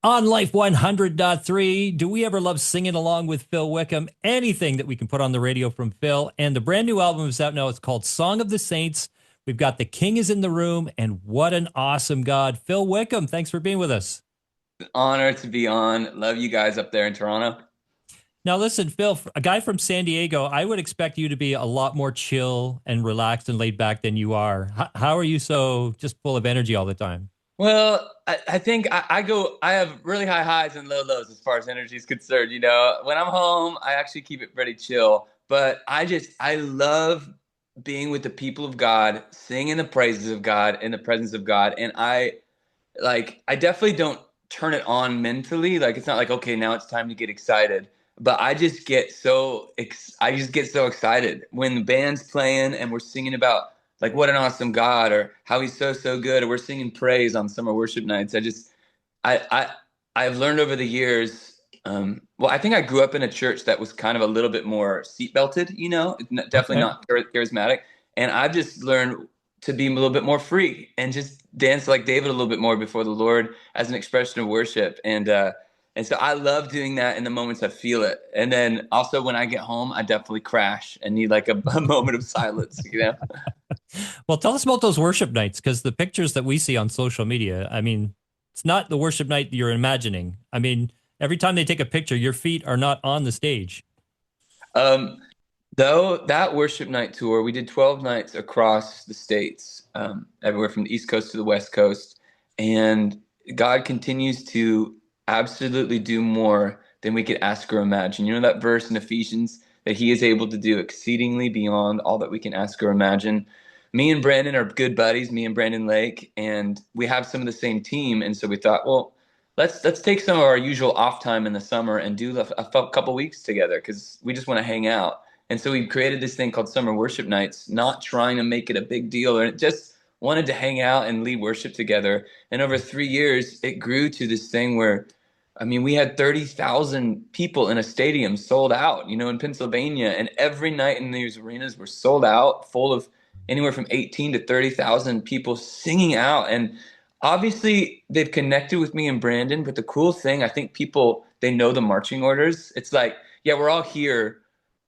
On Life 100.3, do we ever love singing along with Phil Wickham? Anything that we can put on the radio from Phil. And the brand new album is out now. It's called Song of the Saints. We've got The King is in the Room, and what an awesome God. Phil Wickham, thanks for being with us. Honor to be on. Love you guys up there in Toronto. Now, listen, Phil, a guy from San Diego, I would expect you to be a lot more chill and relaxed and laid back than you are. How are you so just full of energy all the time? Well, I think I have really high highs and low lows as far as energy is concerned. When I'm home, I actually keep it pretty chill. But I love being with the people of God, singing the praises of God in the presence of God. And I definitely don't turn it on mentally. Like, it's not like, okay, now it's time to get excited. But I just get so excited when the band's playing and we're singing about like what an awesome God or how he's so good, or we're singing praise on summer worship nights. I I I've learned over the years. Well, I think I grew up in a church that was kind of a little bit more seatbelted. Definitely Okay. not charismatic, and I've just learned to be a little bit more free and just dance like David a little bit more before the Lord as an expression of worship. And so I love doing that in the moments I feel it. And then also when I get home, I definitely crash and need like a moment of silence. Well, tell us about those worship nights because the pictures that we see on social media, I mean, it's not the worship night you're imagining. I mean, every time they take a picture, your feet are not on the stage. Um, Though that worship night tour, we did 12 nights across the states, everywhere from the East Coast to the West Coast. And God continues to absolutely do more than we could ask or imagine. You know that verse in Ephesians that he is able to do exceedingly beyond all that we can ask or imagine. Me and Brandon are good buddies, me and Brandon Lake, and we have some of the same team. And so we thought, well, let's take some of our usual off time in the summer and do a couple weeks together because we just want to hang out. And so we created this thing called Summer Worship Nights, not trying to make it a big deal, or just wanted to hang out and lead worship together. And over 3 years, it grew to this thing where, I mean, we had 30,000 people in a stadium sold out, in Pennsylvania. And every night in these arenas were sold out, full of anywhere from 18 to 30,000 people singing out. And obviously, they've connected with me and Brandon. But the cool thing, I think people, they know the marching orders. It's like, yeah, we're all here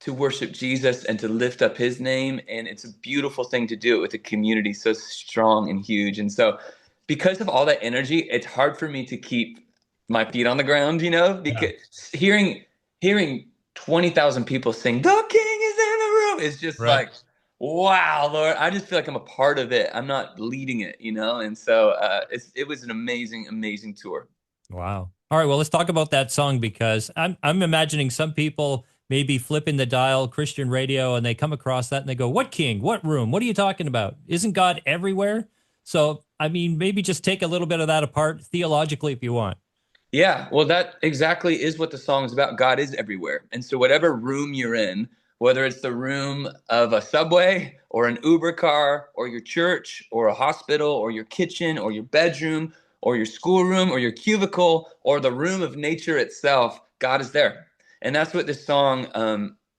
to worship Jesus and to lift up his name. And it's a beautiful thing to do it with a community so strong and huge. And so, because of all that energy, it's hard for me to keep my feet on the ground, Yeah. because hearing 20,000 people sing, "The King is in the room," is just Right. like, wow, Lord. I just feel like I'm a part of it. I'm not leading it. And so it was an amazing, amazing tour. Wow. All right. Well, let's talk about that song because I'm imagining some people maybe flipping the dial Christian radio and they come across that and they go, "What king? What room? What are you talking about? Isn't God everywhere?" So, I mean, maybe just take a little bit of that apart theologically if you want. Yeah, well, that exactly is what the song is about. God is everywhere. And so, whatever room you're in, whether it's the room of a subway or an Uber car or your church or a hospital or your kitchen or your bedroom or your schoolroom or your cubicle or the room of nature itself, God is there. And that's what this song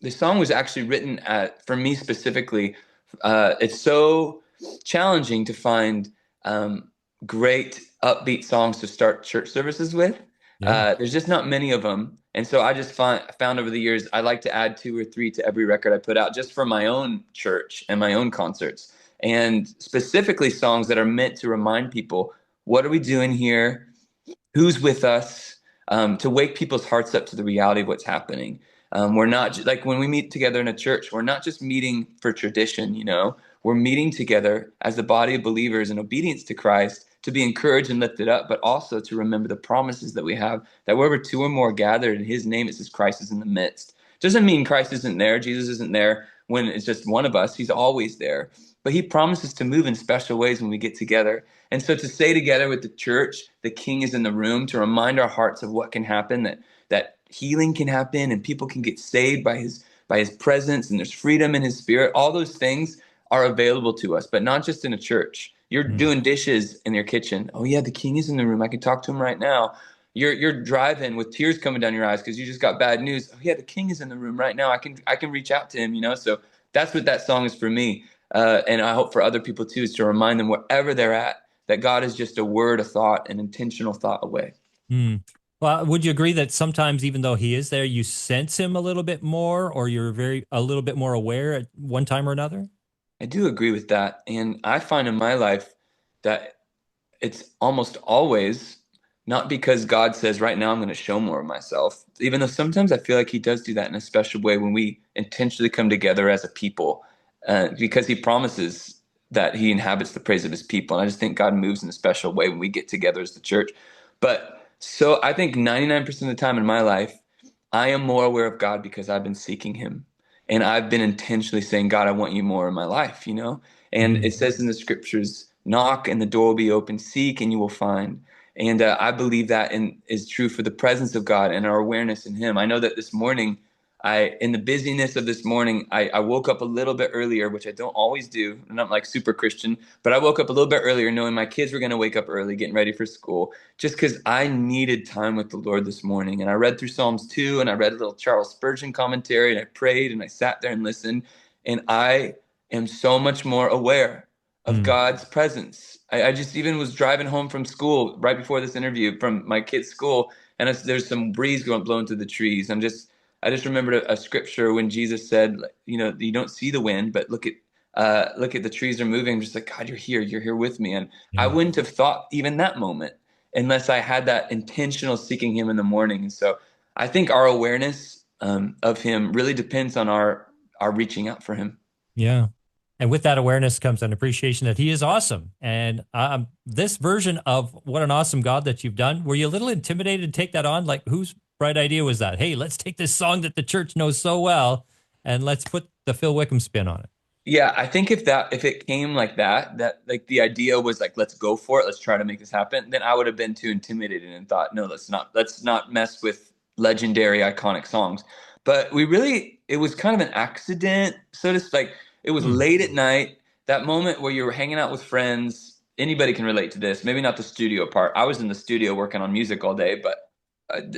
was actually written for me specifically. It's so challenging to find um, great upbeat songs to start church services with. Yeah. There's just not many of them, and so I just found over the years I like to add two or three to every record I put out, just for my own church and my own concerts, and specifically songs that are meant to remind people what are we doing here, who's with us, to wake people's hearts up to the reality of what's happening. We're not like when we meet together in a church, we're not just meeting for tradition. We're meeting together as the body of believers in obedience to Christ to be encouraged and lifted up, but also to remember the promises that we have, that wherever two or more gathered in his name, it says Christ is in the midst. Doesn't mean Christ isn't there, Jesus isn't there when it's just one of us. He's always there. But he promises to move in special ways when we get together. And so to say together with the church, the king is in the room, to remind our hearts of what can happen, that healing can happen and people can get saved by his presence, and there's freedom in his spirit. All those things are available to us, but not just in a church. You're Mm. doing dishes in your kitchen. Oh yeah, the king is in the room. I can talk to him right now. You're driving with tears coming down your eyes because you just got bad news. Oh yeah, the king is in the room right now. I can reach out to him. So that's what that song is for me. And I hope for other people too, is to remind them wherever they're at that God is just a word, a thought, an intentional thought away. Hmm. Well, would you agree that sometimes, even though he is there, you sense him a little bit more, or you're a little bit more aware at one time or another? I do agree with that. And I find in my life that it's almost always not because God says, right now I'm going to show more of myself, even though sometimes I feel like He does do that in a special way when we intentionally come together as a people, because He promises that He inhabits the praise of His people. And I just think God moves in a special way when we get together as the church. But so I think 99% of the time in my life, I am more aware of God because I've been seeking Him. And I've been intentionally saying, God, I want you more in my life, you know? And Mhm. it says in the scriptures, knock and the door will be open, seek and you will find. And I believe that is true for the presence of God and our awareness in Him. I know that this morning, in the busyness of this morning, I woke up a little bit earlier, which I don't always do. I'm not like super Christian, but I woke up a little bit earlier knowing my kids were going to wake up early, getting ready for school, just because I needed time with the Lord this morning. And I read through Psalms 2 and I read a little Charles Spurgeon commentary and I prayed and I sat there and listened. And I am so much more aware of Mm. God's presence. I just even was driving home from school right before this interview from my kid's school, and there's some breeze going blowing through the trees. I just remembered a scripture when Jesus said, you know, you don't see the wind, but look at the trees are moving. I'm just like, God, you're here with me, and I Yeah. wouldn't have thought even that moment unless I had that intentional seeking Him in the morning. And so I think our awareness of Him really depends on our reaching out for Him. Yeah. And with that awareness comes an appreciation that he is awesome. And this version of what an awesome God that you've done, were you a little intimidated to take that on? Like, whose bright idea was that? Hey, let's take this song that the church knows so well and let's put the Phil Wickham spin on it. Yeah, I think if it came like that like the idea was like, let's go for it, let's try to make this happen, then I would have been too intimidated and thought, no, let's not mess with legendary iconic songs. But it was kind of an accident, so to speak. It was Hmm. late at night, that moment where you were hanging out with friends. Anybody can relate to this. Maybe not the studio part. I was in the studio working on music all day, but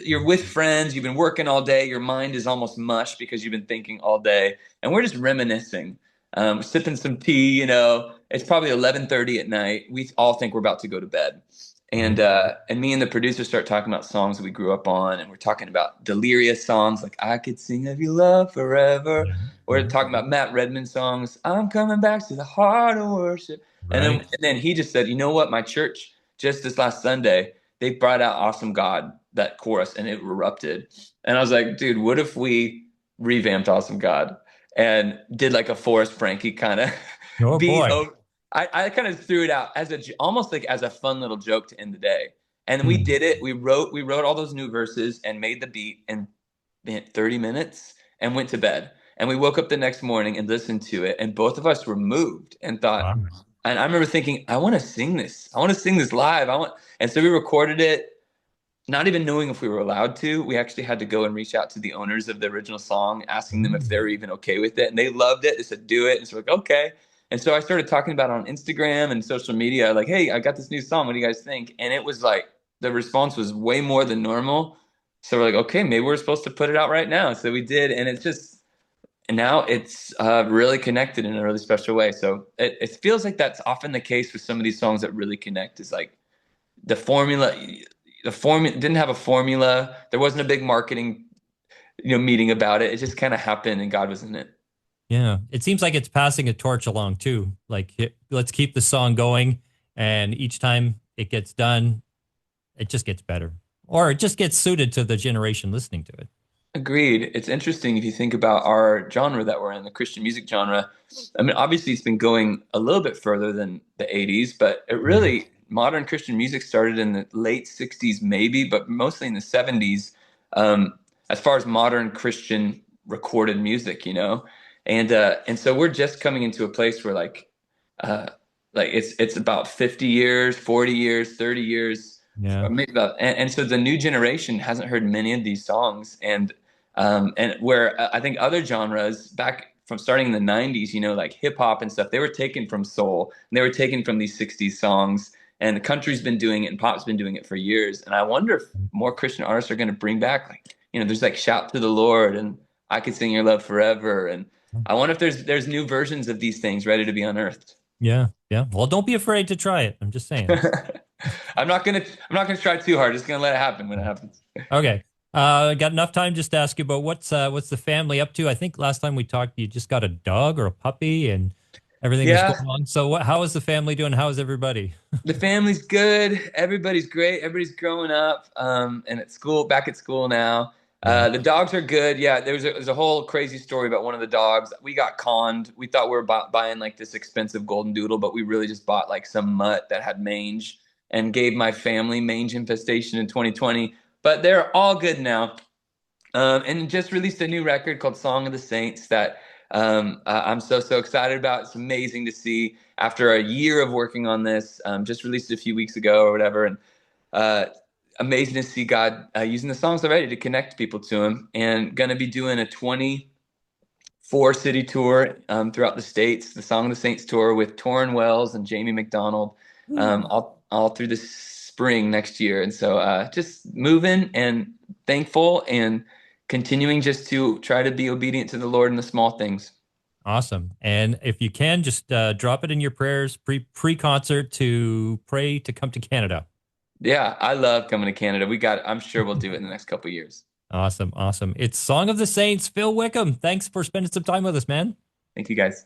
you're with friends, you've been working all day, your mind is almost mush because you've been thinking all day, and we're just reminiscing, sipping some tea. You know, it's probably 11:30 at night. We all think we're about to go to bed, Right. and me and the producer start talking about songs that we grew up on, and we're talking about delirious songs like "I Could Sing of Your Love Forever." Yeah. We're Yeah. talking about Matt Redman songs. I'm coming back to the heart of worship, Right. and then he just said, "You know what? My church just this last Sunday." They brought out Awesome God, that chorus, and it erupted. And I was like, dude, what if we revamped Awesome God and did like a Forrest Frankie kind of Oh beat boy. over? I kind of threw it out as almost like as a fun little joke to end the day. And we Hmm. did it. We wrote all those new verses and made the beat in 30 minutes and went to bed. And we woke up the next morning and listened to it. And both of us were moved and thought, Wow. and I remember thinking, I want to sing this. I want to sing this live. And so we recorded it, not even knowing if we were allowed to. We actually had to go and reach out to the owners of the original song, asking them if they were even okay with it. And they loved it. They said, do it. And so we're like, okay. And so I started talking about it on Instagram and social media, like, hey, I got this new song. What do you guys think? And it was like, the response was way more than normal. So we're like, okay, maybe we're supposed to put it out right now. So we did. And now it's really connected in a really special way. So it feels like that's often the case with some of these songs that really connect, is like the formula the formula didn't have a formula. There wasn't a big marketing, meeting about it. It just kind of happened and God was in it. Yeah. It seems like it's passing a torch along too. Like, let's keep the song going. And each time it gets done, it just gets better, or it just gets suited to the generation listening to it. Agreed. It's interesting if you think about our genre that we're in, the Christian music genre. I mean, obviously it's been going a little bit further than the 80s, but it Mm. really, modern Christian music started in the late 60s maybe, but mostly in the 70s, as far as modern Christian recorded music, you know. And so we're just coming into a place where uh it's about 50 years, 40 years, 30 years, Yeah. or maybe about, and so the new generation hasn't heard many of these songs. And where I think other genres back from starting in the 90s, like hip hop and stuff, they were taken from soul and they were taken from these 60s songs. And the country's been doing it and pop's been doing it for years. And I wonder if more Christian artists are going to bring back, like, there's like Shout to the Lord and I Could Sing Your Love Forever. And I wonder if there's new versions of these things ready to be unearthed. Yeah. Yeah. Well, don't be afraid to try it. I'm just saying. I'm not gonna try too hard. Just gonna let it happen when it happens. Okay. Got enough time just to ask you about what's the family up to? I think last time we talked, you just got a dog or a puppy and everything was Yeah, going on. So how is the family doing? How is everybody? the family's good. Everybody's great. Everybody's growing up, and at school, back at school now. Yeah. The dogs are good. Yeah, there's a whole crazy story about one of the dogs. We got conned. We thought we were buying like this expensive golden doodle, but we really just bought like some mutt that had mange and gave my family mange infestation in 2020. But they're all good now. And just released a new record called Song of the Saints that I'm so excited about. It's amazing to see after a year of working on this. Just released it a few weeks ago or whatever, and uh, amazing to see God using the songs already to connect people to Him. And going to be doing a 24 city tour throughout the states, the Song of the Saints tour with Torrin Wells and Jamie McDonald, all through the spring next year. And so just moving and thankful and continuing just to try to be obedient to the Lord in the small things. Awesome. And if you can, just drop it in your prayers pre-concert to pray to come to Canada. Yeah, I love coming to Canada. I'm sure we'll do it in the next couple of years. Awesome. Awesome. It's Song of the Saints, Phil Wickham. Thanks for spending some time with us, man. Thank you guys.